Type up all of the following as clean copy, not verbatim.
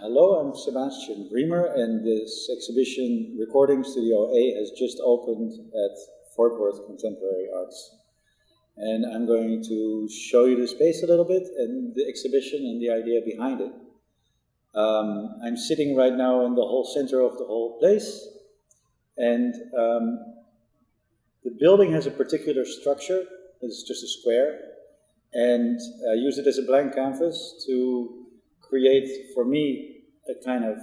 Hello, I'm Sebastiaan Bremer, and this exhibition, Recording Studio A, has just opened at Fort Worth Contemporary Arts. And I'm going to show you the space a little bit, and the exhibition and the idea behind it. I'm sitting right now in the whole center of the whole place, and the building has a particular structure. It's just a square, and I use it as a blank canvas to create, for me, a kind of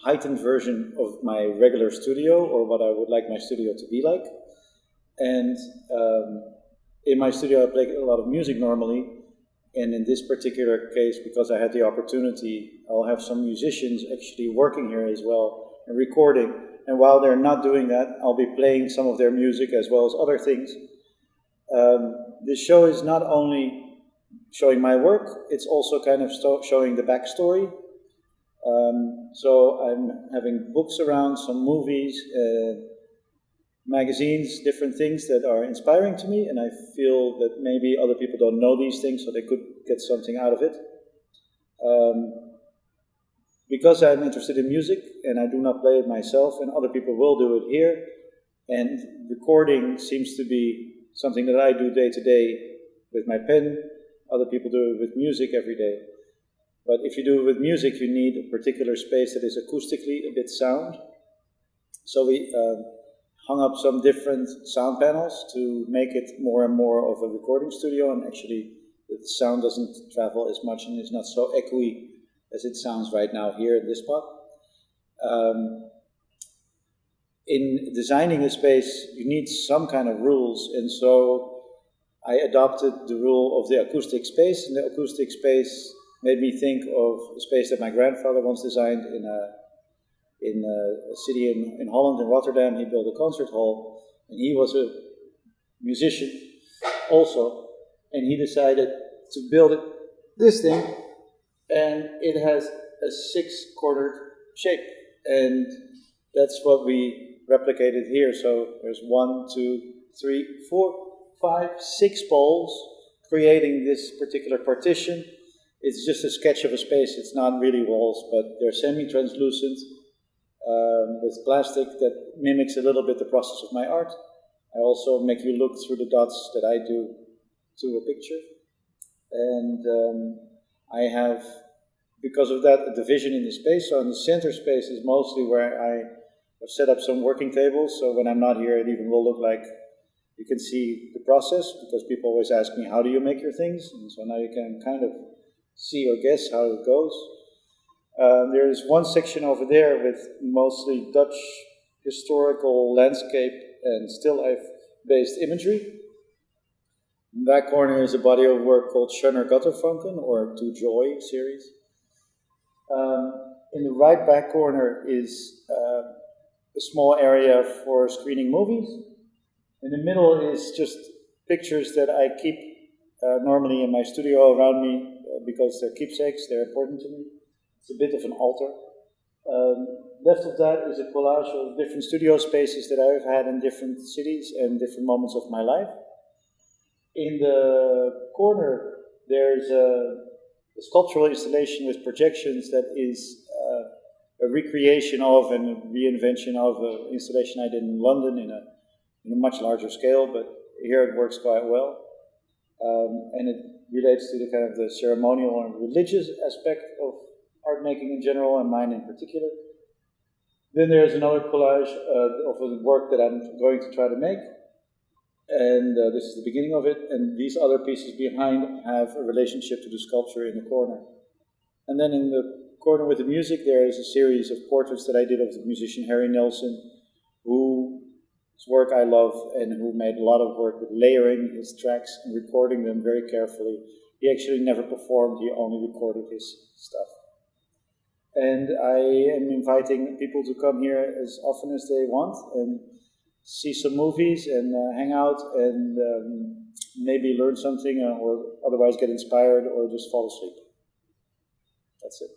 heightened version of my regular studio, or what I would like my studio to be like. And in my studio I play a lot of music normally, and in this particular case, because I had the opportunity, I'll have some musicians actually working here as well and recording. And while they're not doing that, I'll be playing some of their music as well as other things. This show is not only showing my work, it's also kind of showing the backstory. So I'm having books around, some movies, magazines, different things that are inspiring to me, and I feel that maybe other people don't know these things, so they could get something out of it. Because I'm interested in music, and I do not play it myself, and other people will do it here, and recording seems to be something that I do day to day with my pen. Other people do it with music every day. But if you do it with music, you need a particular space that is acoustically a bit sound. So we hung up some different sound panels to make it more and more of a recording studio, and actually the sound doesn't travel as much and is not so echoey as it sounds right now here in this spot. In designing a space, you need some kind of rules, and so I adopted the rule of the acoustic space, and the acoustic space made me think of a space that my grandfather once designed in a city in Holland, in Rotterdam. He built a concert hall, and he was a musician also, and he decided to build this thing, and it has a 6-cornered shape, and that's what we replicated here. So there's 1, 2, 3, 4, 5, 6 poles creating this particular partition. It's just a sketch of a space. It's not really walls, but they're semi-translucent with plastic that mimics a little bit the process of my art. I also make you look through the dots that I do to a picture. And I have, because of that, a division in the space. So in the center space is mostly where I have set up some working tables. So when I'm not here, it even will look like you can see the process, because people always ask me, how do you make your things? And so now you can kind of see or guess how it goes. There's one section over there with mostly Dutch historical landscape and still life-based imagery. In that corner is a body of work called Schöner Götterfunken, or To Joy series. In the right back corner is a small area for screening movies. In the middle is just pictures that I keep normally in my studio around me because they're keepsakes, they're important to me. It's a bit of an altar. Left of that is a collage of different studio spaces that I've had in different cities and different moments of my life. In the corner, there's a sculptural installation with projections that is a recreation of and a reinvention of an installation I did in London in a much larger scale, but here it works quite well. And it relates to the kind of the ceremonial and religious aspect of art making in general, and mine in particular. Then there's another collage of the work that I'm going to try to make, and this is the beginning of it, and these other pieces behind have a relationship to the sculpture in the corner. And then in the corner with the music, there is a series of portraits that I did of the musician Harry Nilsson, whose work I love, and who made a lot of work with layering his tracks and recording them very carefully. He actually never performed, he only recorded his stuff. And I am inviting people to come here as often as they want and see some movies and hang out and maybe learn something or otherwise get inspired or just fall asleep. That's it.